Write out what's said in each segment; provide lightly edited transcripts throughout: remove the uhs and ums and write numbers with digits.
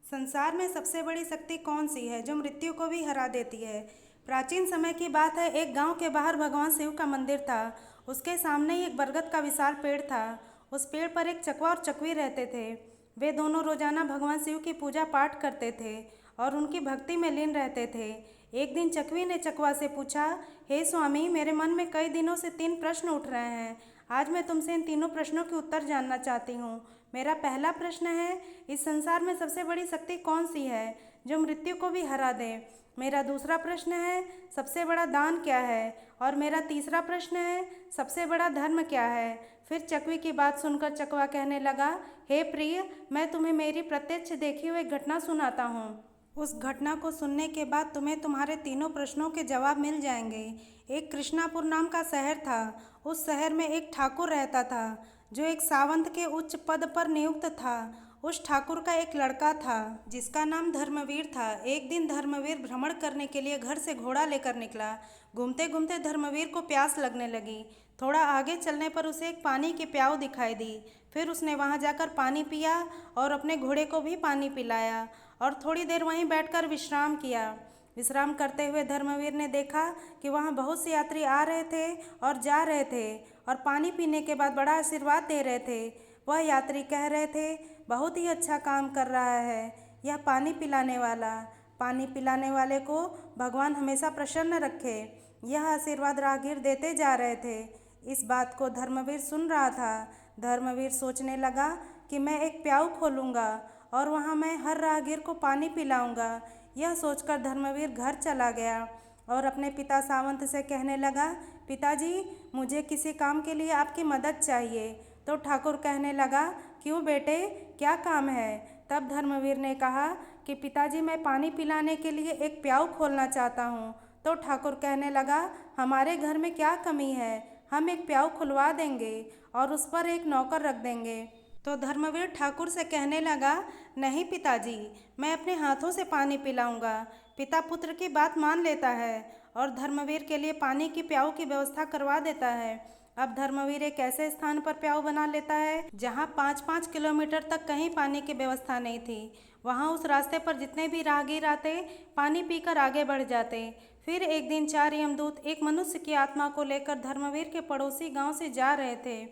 संसार में सबसे बड़ी शक्ति कौन सी है जो मृत्यु को भी हरा देती है। प्राचीन समय की बात है। एक गांव के बाहर भगवान शिव का मंदिर था। उसके सामने ही एक बरगद का विशाल पेड़ था। उस पेड़ पर एक चकवा और चकवी रहते थे। वे दोनों रोजाना भगवान शिव की पूजा पाठ करते थे और उनकी भक्ति में लीन रहते थे। एक दिन चकवी ने चकवा से पूछा, हे स्वामी, मेरे मन में कई दिनों से 3 प्रश्न उठ रहे हैं। आज मैं तुमसे इन तीनों प्रश्नों के उत्तर जानना चाहती हूँ। मेरा पहला प्रश्न है, इस संसार में सबसे बड़ी शक्ति कौन सी है जो मृत्यु को भी हरा दे। मेरा दूसरा प्रश्न है, सबसे बड़ा दान क्या है। और मेरा तीसरा प्रश्न है, सबसे बड़ा धर्म क्या है। फिर चकवी की बात सुनकर चकवा कहने लगा, हे प्रिय, मैं तुम्हें मेरी प्रत्यक्ष देखी हुई घटना सुनाता हूँ। उस घटना को सुनने के बाद तुम्हें तुम्हारे तीनों प्रश्नों के जवाब मिल जाएंगे। एक कृष्णापुर नाम का शहर था। उस शहर में एक ठाकुर रहता था जो एक सावंत के उच्च पद पर नियुक्त था। उस ठाकुर का एक लड़का था जिसका नाम धर्मवीर था। एक दिन धर्मवीर भ्रमण करने के लिए घर से घोड़ा लेकर निकला। घूमते घूमते धर्मवीर को प्यास लगने लगी। थोड़ा आगे चलने पर उसे एक पानी की प्याऊ दिखाई दी। फिर उसने वहां जाकर पानी पिया और अपने घोड़े को भी पानी पिलाया और थोड़ी देर वहीं बैठकर विश्राम किया। विश्राम करते हुए धर्मवीर ने देखा कि वहाँ बहुत से यात्री आ रहे थे और जा रहे थे और पानी पीने के बाद बड़ा आशीर्वाद दे रहे थे। वह यात्री कह रहे थे, बहुत ही अच्छा काम कर रहा है यह पानी पिलाने वाला। पानी पिलाने वाले को भगवान हमेशा प्रसन्न रखे, यह आशीर्वाद राहगीर देते जा रहे थे। इस बात को धर्मवीर सुन रहा था। धर्मवीर सोचने लगा कि मैं एक प्याऊ खोलूँगा और वहाँ मैं हर राहगीर को पानी पिलाऊंगा। यह सोचकर धर्मवीर घर चला गया और अपने पिता सावंत से कहने लगा, पिताजी, मुझे किसी काम के लिए आपकी मदद चाहिए। तो ठाकुर कहने लगा, क्यों बेटे, क्या काम है। तब धर्मवीर ने कहा कि पिताजी, मैं पानी पिलाने के लिए एक प्याऊ खोलना चाहता हूँ। तो ठाकुर कहने लगा, हमारे घर में क्या कमी है, हम एक प्याऊ खुलवा देंगे और उस पर एक नौकर रख देंगे। तो धर्मवीर ठाकुर से कहने लगा, नहीं पिताजी, मैं अपने हाथों से पानी पिलाऊंगा। पिता पुत्र की बात मान लेता है और धर्मवीर के लिए पानी की प्याऊ की व्यवस्था करवा देता है। अब धर्मवीर एक ऐसे स्थान पर प्याऊ बना लेता है जहाँ 5-5 किलोमीटर तक कहीं पानी की व्यवस्था नहीं थी। वहाँ उस रास्ते पर जितने भी राहगीर आते पानी पीकर आगे बढ़ जाते। फिर एक दिन 4 यमदूत एक मनुष्य की आत्मा को लेकर धर्मवीर के पड़ोसी गांव से जा रहे थे।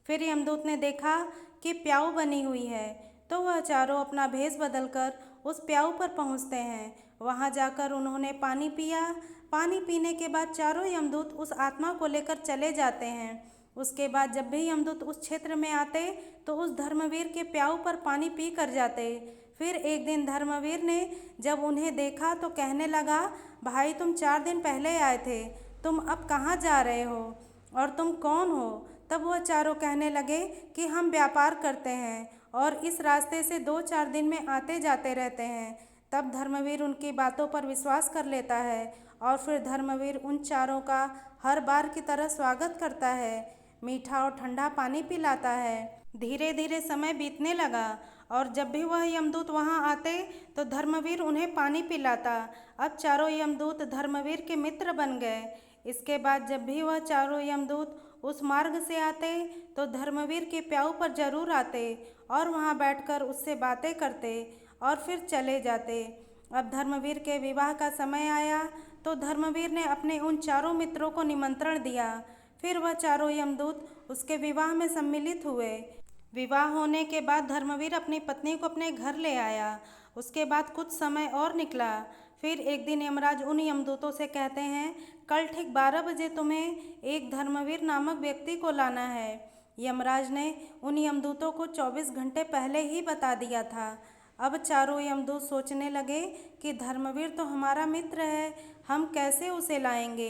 फिर यमदूत ने देखा कि प्याऊ बनी हुई है तो वह चारों अपना भेष बदलकर उस प्याऊ पर पहुंचते हैं। वहां जाकर उन्होंने पानी पिया। पानी पीने के बाद चारों यमदूत उस आत्मा को लेकर चले जाते हैं। उसके बाद जब भी यमदूत उस क्षेत्र में आते तो उस धर्मवीर के प्याऊ पर पानी पी कर जाते। फिर एक दिन धर्मवीर ने जब उन्हें देखा तो कहने लगा, भाई, तुम 4 दिन पहले आए थे, तुम अब कहाँ जा रहे हो और तुम कौन हो। तब वह चारों कहने लगे कि हम व्यापार करते हैं और इस रास्ते से 2-4 दिन में आते जाते रहते हैं। तब धर्मवीर उनकी बातों पर विश्वास कर लेता है और फिर धर्मवीर उन चारों का हर बार की तरह स्वागत करता है, मीठा और ठंडा पानी पिलाता है। धीरे धीरे समय बीतने लगा और जब भी वह यमदूत वहां आते तो धर्मवीर उन्हें पानी पिलाता। अब चारों यमदूत धर्मवीर के मित्र बन गए। इसके बाद जब भी वह चारों यमदूत उस मार्ग से आते तो धर्मवीर के प्याऊ पर जरूर आते और वहां बैठकर उससे बातें करते और फिर चले जाते। अब धर्मवीर के विवाह का समय आया तो धर्मवीर ने अपने उन चारों मित्रों को निमंत्रण दिया। फिर वह चारों यमदूत उसके विवाह में सम्मिलित हुए। विवाह होने के बाद धर्मवीर अपनी पत्नी को अपने घर ले आया। उसके बाद कुछ समय और निकला। फिर एक दिन यमराज उन यमदूतों से कहते हैं, कल ठीक 12 बजे तुम्हें एक धर्मवीर नामक व्यक्ति को लाना है। यमराज ने उन यमदूतों को 24 घंटे पहले ही बता दिया था। अब चारों यमदूत सोचने लगे कि धर्मवीर तो हमारा मित्र है, हम कैसे उसे लाएंगे।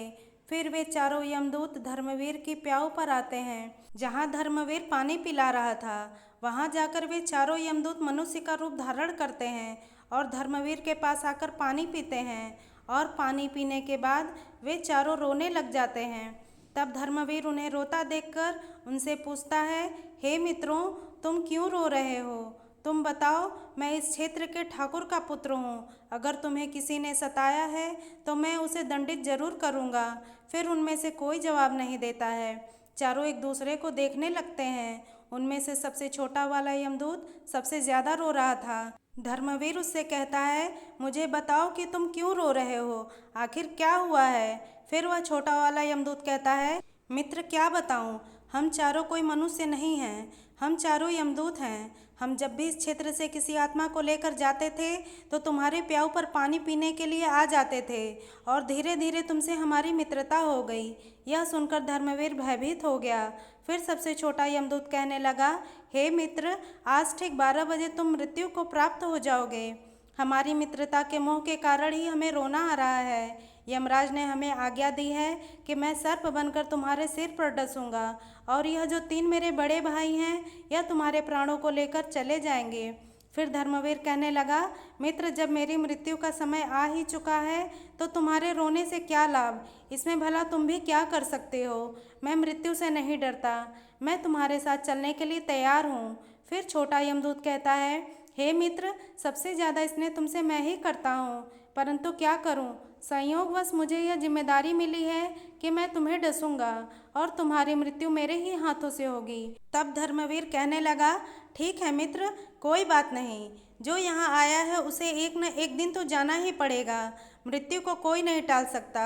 फिर वे चारों यमदूत धर्मवीर की प्याऊ पर आते हैं जहाँ धर्मवीर पानी पिला रहा था। वहाँ जाकर वे चारों यमदूत मनुष्य का रूप धारण करते हैं और धर्मवीर के पास आकर पानी पीते हैं और पानी पीने के बाद वे चारों रोने लग जाते हैं। तब धर्मवीर उन्हें रोता देखकर उनसे पूछता है, हे मित्रों, तुम क्यों रो रहे हो। तुम बताओ, मैं इस क्षेत्र के ठाकुर का पुत्र हूँ। अगर तुम्हें किसी ने सताया है तो मैं उसे दंडित जरूर करूँगा। फिर उनमें से कोई जवाब नहीं देता है। चारों एक दूसरे को देखने लगते हैं। उनमें से सबसे छोटा वाला यमदूत सबसे ज़्यादा रो रहा था। धर्मवीर उससे कहता है, मुझे बताओ कि तुम क्यों रो रहे हो, आखिर क्या हुआ है। फिर वह छोटा वाला यमदूत कहता है, मित्र क्या बताऊं, हम चारों कोई मनुष्य नहीं हैं, हम चारों यमदूत हैं। हम जब भी इस क्षेत्र से किसी आत्मा को लेकर जाते थे तो तुम्हारे प्याऊ पर पानी पीने के लिए आ जाते थे और धीरे धीरे तुमसे हमारी मित्रता हो गई। यह सुनकर धर्मवीर भयभीत हो गया। फिर सबसे छोटा यमदूत कहने लगा, हे मित्र, आज ठीक 12 बजे तुम मृत्यु को प्राप्त हो जाओगे। हमारी मित्रता के मोह के कारण ही हमें रोना आ रहा है। यमराज ने हमें आज्ञा दी है कि मैं सर्प बनकर तुम्हारे सिर पर डसूंगा और यह जो 3 मेरे बड़े भाई हैं, यह तुम्हारे प्राणों को लेकर चले जाएंगे। फिर धर्मवीर कहने लगा, मित्र, जब मेरी मृत्यु का समय आ ही चुका है तो तुम्हारे रोने से क्या लाभ, इसमें भला तुम भी क्या कर सकते हो। मैं मृत्यु से नहीं डरता, मैं तुम्हारे साथ चलने के लिए तैयार हूँ। फिर छोटा यमदूत कहता है, हे मित्र, सबसे ज़्यादा स्नेह तुमसे मैं ही करता हूँ, परंतु क्या करूँ, संयोगवश मुझे यह जिम्मेदारी मिली है कि मैं तुम्हें डसूंगा और तुम्हारी मृत्यु मेरे ही हाथों से होगी। तब धर्मवीर कहने लगा, ठीक है मित्र, कोई बात नहीं, जो यहाँ आया है उसे एक न एक दिन तो जाना ही पड़ेगा, मृत्यु को कोई नहीं टाल सकता।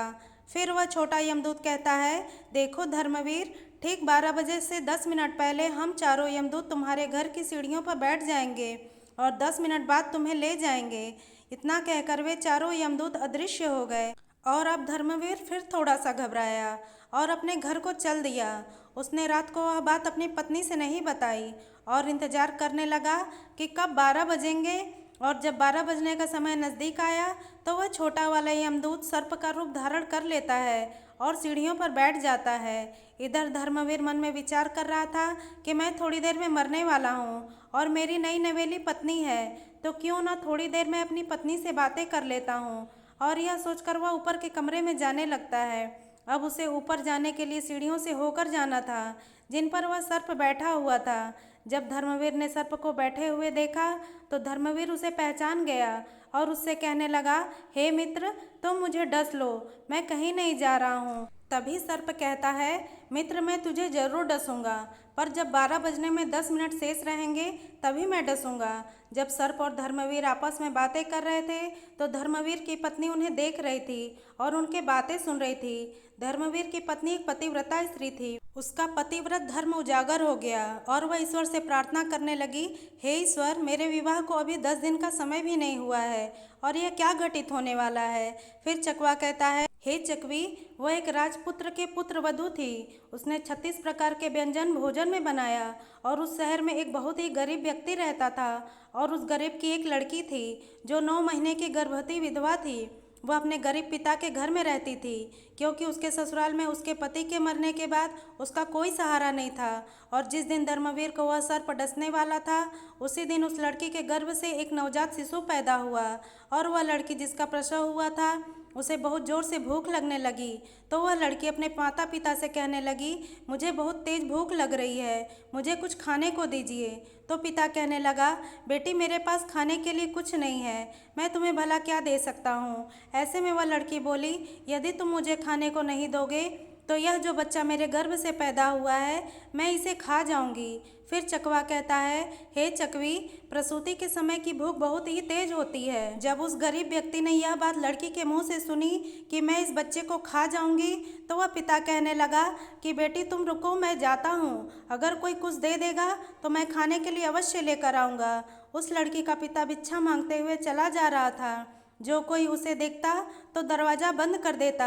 फिर वह छोटा यमदूत कहता है, देखो धर्मवीर, ठीक 12 बजे से 10 मिनट पहले हम चारों यमदूत तुम्हारे घर की सीढ़ियों पर बैठ जाएंगे और 10 मिनट बाद तुम्हें ले जाएंगे। इतना कहकर वे चारों यमदूत अदृश्य हो गए और अब धर्मवीर फिर थोड़ा सा घबराया और अपने घर को चल दिया। उसने रात को वह बात अपनी पत्नी से नहीं बताई और इंतजार करने लगा कि कब 12 बजेंगे। और जब 12 बजने का समय नज़दीक आया तो वह छोटा वाला यमदूत सर्प का रूप धारण कर लेता है और सीढ़ियों पर बैठ जाता है। इधर धर्मवीर मन में विचार कर रहा था कि मैं थोड़ी देर में मरने वाला हूँ और मेरी नई नवेली पत्नी है, तो क्यों ना थोड़ी देर में अपनी पत्नी से बातें कर लेता हूँ। और यह सोचकर वह ऊपर के कमरे में जाने लगता है। अब उसे ऊपर जाने के लिए सीढ़ियों से होकर जाना था जिन पर वह सर्प बैठा हुआ था। जब धर्मवीर ने सर्प को बैठे हुए देखा तो धर्मवीर उसे पहचान गया और उससे कहने लगा, हे मित्र, तुम मुझे डस लो, मैं कहीं नहीं जा रहा हूँ। तभी सर्प कहता है, मित्र, मैं तुझे जरूर डसूंगा, पर जब 12 बजने में 10 मिनट शेष रहेंगे तभी मैं डसूंगा। जब सर्प और धर्मवीर आपस में बातें कर रहे थे तो धर्मवीर की पत्नी उन्हें देख रही थी और उनके बातें सुन रही थी। धर्मवीर की पत्नी एक पतिव्रता स्त्री थी। उसका पतिव्रत धर्म उजागर हो गया और वह ईश्वर से प्रार्थना करने लगी, हे ईश्वर, मेरे विवाह को अभी 10 दिन का समय भी नहीं हुआ है और यह क्या घटित होने वाला है। फिर चकवा कहता है, हे चकवी, वह एक राजपुत्र के पुत्र वधू थी। उसने 36 प्रकार के व्यंजन भोजन में बनाया और उस शहर में एक बहुत ही गरीब व्यक्ति रहता था और उस गरीब की एक लड़की थी जो 9 महीने की गर्भवती विधवा थी। वह अपने गरीब पिता के घर में रहती थी क्योंकि उसके ससुराल में उसके पति के मरने के बाद उसका कोई सहारा नहीं था। और जिस दिन धर्मवीर को वह सर्प डसने वाला था उसी दिन उस लड़की के गर्भ से एक नवजात शिशु पैदा हुआ और वह लड़की जिसका प्रसव हुआ था उसे बहुत ज़ोर से भूख लगने लगी। तो वह लड़की अपने माता पिता से कहने लगी, मुझे बहुत तेज़ भूख लग रही है, मुझे कुछ खाने को दीजिए। तो पिता कहने लगा, बेटी, मेरे पास खाने के लिए कुछ नहीं है, मैं तुम्हें भला क्या दे सकता हूँ। ऐसे में वह लड़की बोली, यदि तुम मुझे खाने को नहीं दोगे तो यह जो बच्चा मेरे गर्भ से पैदा हुआ है मैं इसे खा जाऊंगी। फिर चकवा कहता है, हे चकवी, प्रसूति के समय की भूख बहुत ही तेज होती है। जब उस गरीब व्यक्ति ने यह बात लड़की के मुंह से सुनी कि मैं इस बच्चे को खा जाऊंगी तो वह पिता कहने लगा कि बेटी तुम रुको, मैं जाता हूँ, अगर कोई कुछ दे देगा तो मैं खाने के लिए अवश्य लेकर आऊँगा। उस लड़की का पिता भिक्षा मांगते हुए चला जा रहा था। जो कोई उसे देखता तो दरवाज़ा बंद कर देता।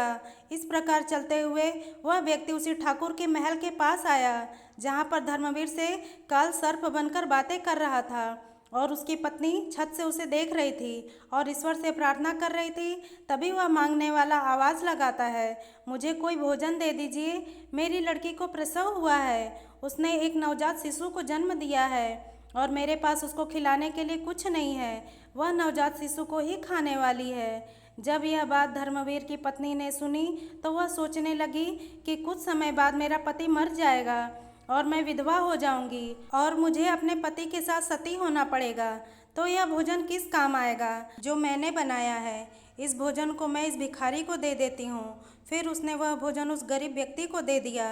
इस प्रकार चलते हुए वह व्यक्ति उसी ठाकुर के महल के पास आया जहाँ पर धर्मवीर से काल सर्प बनकर बातें कर रहा था और उसकी पत्नी छत से उसे देख रही थी और ईश्वर से प्रार्थना कर रही थी। तभी वह मांगने वाला आवाज़ लगाता है, मुझे कोई भोजन दे दीजिए, मेरी लड़की को प्रसव हुआ है, उसने एक नवजात शिशु को जन्म दिया है और मेरे पास उसको खिलाने के लिए कुछ नहीं है, वह नवजात शिशु को ही खाने वाली है। जब यह बात धर्मवीर की पत्नी ने सुनी तो वह सोचने लगी कि कुछ समय बाद मेरा पति मर जाएगा और मैं विधवा हो जाऊंगी और मुझे अपने पति के साथ सती होना पड़ेगा, तो यह भोजन किस काम आएगा जो मैंने बनाया है। इस भोजन को मैं इस भिखारी को दे देती हूँ। फिर उसने वह भोजन उस गरीब व्यक्ति को दे दिया।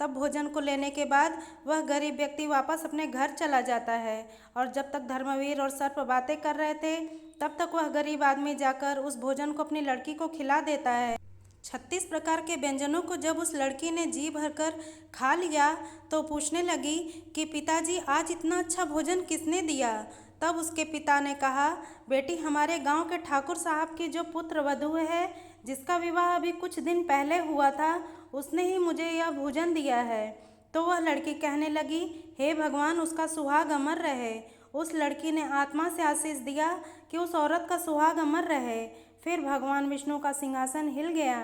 तब भोजन को लेने के बाद वह गरीब व्यक्ति वापस अपने घर चला जाता है और जब तक धर्मवीर और सर्प बातें कर रहे थे तब तक वह गरीब आदमी जाकर उस भोजन को अपनी लड़की को खिला देता है। 36 प्रकार के व्यंजनों को जब उस लड़की ने जी भरकर खा लिया तो पूछने लगी कि पिताजी, आज इतना अच्छा भोजन किसने दिया। तब उसके पिता ने कहा, बेटी, हमारे गांव के ठाकुर साहब की जो पुत्र वधू है, जिसका विवाह अभी कुछ दिन पहले हुआ था, उसने ही मुझे यह भोजन दिया है। तो वह लड़की कहने लगी, हे भगवान, उसका सुहाग अमर रहे। उस लड़की ने आत्मा से आशीष दिया कि उस औरत का सुहाग अमर रहे। फिर भगवान विष्णु का सिंहासन हिल गया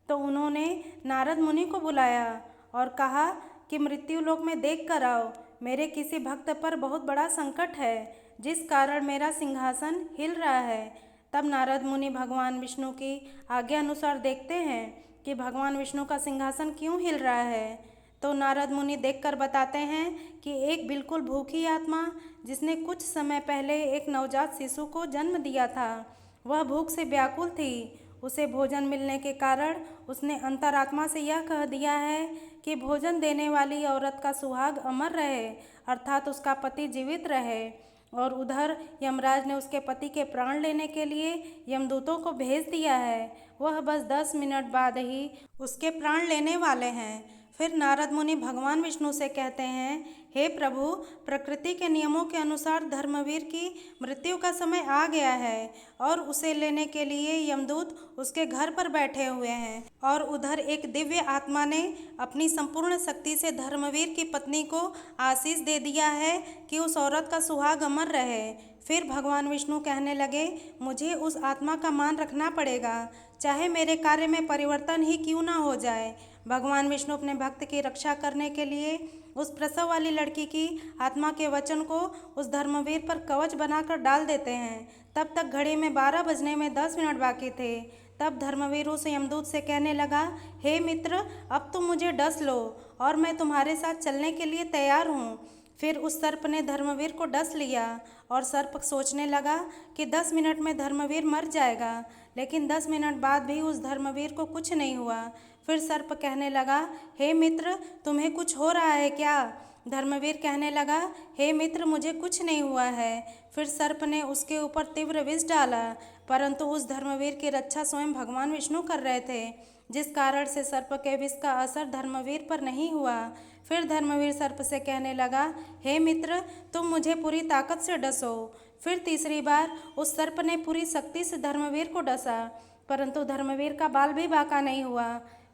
तो उन्होंने नारद मुनि को बुलाया और कहा कि मृत्यु लोक में देख कर आओ, मेरे किसी भक्त पर बहुत बड़ा संकट है जिस कारण मेरा सिंहासन हिल रहा है। तब नारद मुनि भगवान विष्णु की आज्ञा अनुसार देखते हैं कि भगवान विष्णु का सिंहासन क्यों हिल रहा है। तो नारद मुनि देखकर बताते हैं कि एक बिल्कुल भूखी आत्मा जिसने कुछ समय पहले एक नवजात शिशु को जन्म दिया था, वह भूख से व्याकुल थी। उसे भोजन मिलने के कारण उसने अंतरात्मा से यह कह दिया है कि भोजन देने वाली औरत का सुहाग अमर रहे, अर्थात उसका पति जीवित रहे। और उधर यमराज ने उसके पति के प्राण लेने के लिए यमदूतों को भेज दिया है। वह बस 10 मिनट बाद ही उसके प्राण लेने वाले हैं। फिर नारद मुनि भगवान विष्णु से कहते हैं, हे प्रभु, प्रकृति के नियमों के अनुसार धर्मवीर की मृत्यु का समय आ गया है और उसे लेने के लिए यमदूत उसके घर पर बैठे हुए हैं। और उधर एक दिव्य आत्मा ने अपनी संपूर्ण शक्ति से धर्मवीर की पत्नी को आशीष दे दिया है कि उस औरत का सुहाग अमर रहे। फिर भगवान विष्णु कहने लगे, मुझे उस आत्मा का मान रखना पड़ेगा, चाहे मेरे कार्य में परिवर्तन ही क्यों ना हो जाए। भगवान विष्णु अपने भक्त की रक्षा करने के लिए उस प्रसव वाली लड़की की आत्मा के वचन को उस धर्मवीर पर कवच बनाकर डाल देते हैं। तब तक घड़ी में 12 बजने में 10 मिनट बाकी थे। तब धर्मवीर उस यमदूत से कहने लगा, हे मित्र, अब तुम मुझे डस लो और मैं तुम्हारे साथ चलने के लिए तैयार हूँ। फिर उस सर्प ने धर्मवीर को डस लिया और सर्प सोचने लगा कि 10 मिनट में धर्मवीर मर जाएगा, लेकिन 10 मिनट बाद भी उस धर्मवीर को कुछ नहीं हुआ। फिर सर्प कहने लगा, हे मित्र, तुम्हें कुछ हो रहा है क्या। धर्मवीर कहने लगा, हे मित्र, मुझे कुछ नहीं हुआ है। फिर सर्प ने उसके ऊपर तीव्र विष डाला, परंतु उस धर्मवीर की रक्षा स्वयं भगवान विष्णु कर रहे थे, जिस कारण से सर्प के विष का असर धर्मवीर पर नहीं हुआ। फिर धर्मवीर सर्प से कहने लगा, हे मित्र, तुम मुझे पूरी ताकत से डसो। फिर तीसरी बार उस सर्प ने पूरी शक्ति से धर्मवीर को डसा, परंतु धर्मवीर का बाल भी बांका नहीं हुआ।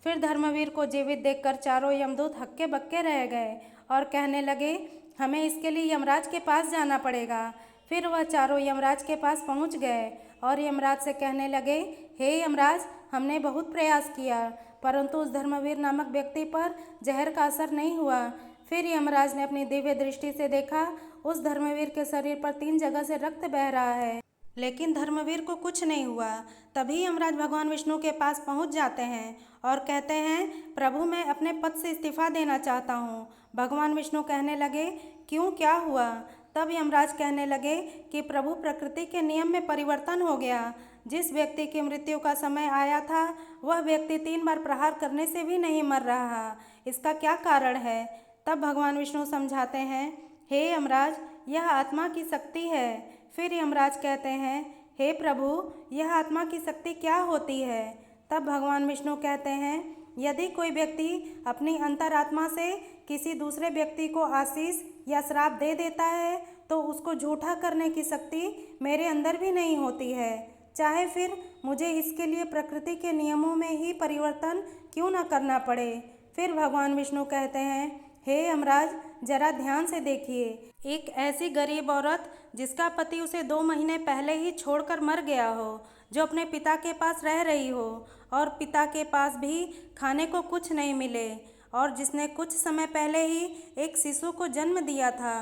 फिर धर्मवीर को जीवित देखकर चारों यमदूत हक्के बक्के रह गए और कहने लगे, हमें इसके लिए यमराज के पास जाना पड़ेगा। फिर वह चारों यमराज के पास पहुंच गए और यमराज से कहने लगे, हे यमराज, हमने बहुत प्रयास किया, परंतु उस धर्मवीर नामक व्यक्ति पर जहर का असर नहीं हुआ। फिर यमराज ने अपनी दिव्य दृष्टि से देखा, उस धर्मवीर के शरीर पर 3 जगह से रक्त बह रहा है, लेकिन धर्मवीर को कुछ नहीं हुआ। तभी यमराज भगवान विष्णु के पास पहुंच जाते हैं और कहते हैं, प्रभु, मैं अपने पद से इस्तीफा देना चाहता हूं। भगवान विष्णु कहने लगे, क्यों, क्या हुआ। तब यमराज कहने लगे कि प्रभु, प्रकृति के नियम में परिवर्तन हो गया। जिस व्यक्ति की मृत्यु का समय आया था वह व्यक्ति 3 बार प्रहार करने से भी नहीं मर रहा, इसका क्या कारण है। तब भगवान विष्णु समझाते हैं, हे यमराज, यह आत्मा की शक्ति है। फिर यमराज कहते हैं, हे प्रभु, यह आत्मा की शक्ति क्या होती है। तब भगवान विष्णु कहते हैं, यदि कोई व्यक्ति अपनी अंतरात्मा से किसी दूसरे व्यक्ति को आशीष या श्राप दे देता है तो उसको झूठा करने की शक्ति मेरे अंदर भी नहीं होती है, चाहे फिर मुझे इसके लिए प्रकृति के नियमों में ही परिवर्तन क्यों न करना पड़े। फिर भगवान विष्णु कहते हैं, हे यमराज, जरा ध्यान से देखिए, एक ऐसी गरीब औरत जिसका पति उसे 2 महीने पहले ही छोड़कर मर गया हो, जो अपने पिता के पास रह रही हो और पिता के पास भी खाने को कुछ नहीं मिले, और जिसने कुछ समय पहले ही एक शिशु को जन्म दिया था,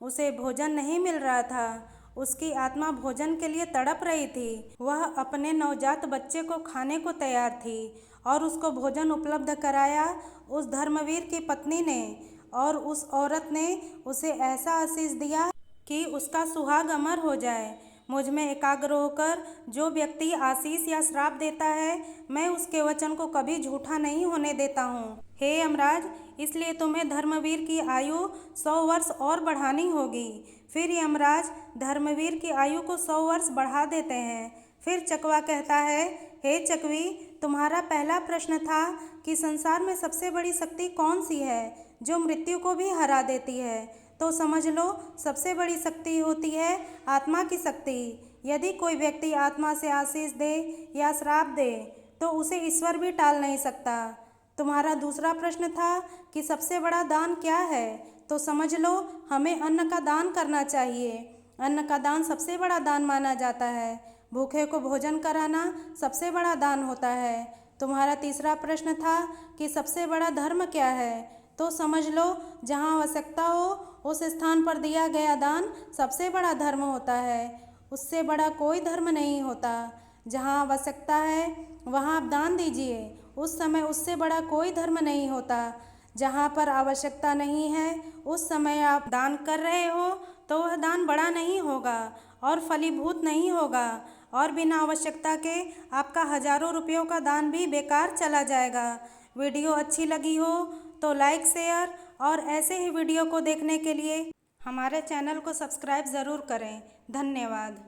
उसे भोजन नहीं मिल रहा था, उसकी आत्मा भोजन के लिए तड़प रही थी। वह अपने नवजात बच्चे को खाने को तैयार थी और उसको भोजन उपलब्ध कराया उस धर्मवीर की पत्नी ने, और उस औरत ने उसे ऐसा आशीष दिया कि उसका सुहाग अमर हो जाए। मुझ में एकाग्र होकर जो व्यक्ति आशीष या श्राप देता है, मैं उसके वचन को कभी झूठा नहीं होने देता हूँ। हे यमराज, इसलिए तुम्हें धर्मवीर की आयु 100 वर्ष और बढ़ानी होगी। फिर यमराज धर्मवीर की आयु को 100 वर्ष बढ़ा देते हैं। फिर चकवा कहता है, हे चकवी, तुम्हारा पहला प्रश्न था कि संसार में सबसे बड़ी शक्ति कौन सी है जो मृत्यु को भी हरा देती है। तो समझ लो, सबसे बड़ी शक्ति होती है आत्मा की शक्ति। यदि कोई व्यक्ति आत्मा से आशीष दे या श्राप दे तो उसे ईश्वर भी टाल नहीं सकता। तुम्हारा दूसरा प्रश्न था कि सबसे बड़ा दान क्या है। तो समझ लो, हमें अन्न का दान करना चाहिए। अन्न का दान सबसे बड़ा दान माना जाता है। भूखे को भोजन कराना सबसे बड़ा दान होता है। तुम्हारा तीसरा प्रश्न था कि सबसे बड़ा धर्म क्या है। तो समझ लो, जहाँ आवश्यकता हो उस स्थान पर दिया गया दान सबसे बड़ा धर्म होता है। उससे बड़ा कोई धर्म नहीं होता। जहाँ आवश्यकता है वहाँ आप दान दीजिए, उस समय उससे बड़ा कोई धर्म नहीं होता। जहाँ पर आवश्यकता नहीं है उस समय आप दान कर रहे हो तो वह दान बड़ा नहीं होगा और फलीभूत नहीं होगा, और बिना आवश्यकता के आपका हजारों रुपयों का दान भी बेकार चला जाएगा। वीडियो अच्छी लगी हो तो लाइक, शेयर और ऐसे ही वीडियो को देखने के लिए हमारे चैनल को सब्सक्राइब ज़रूर करें। धन्यवाद।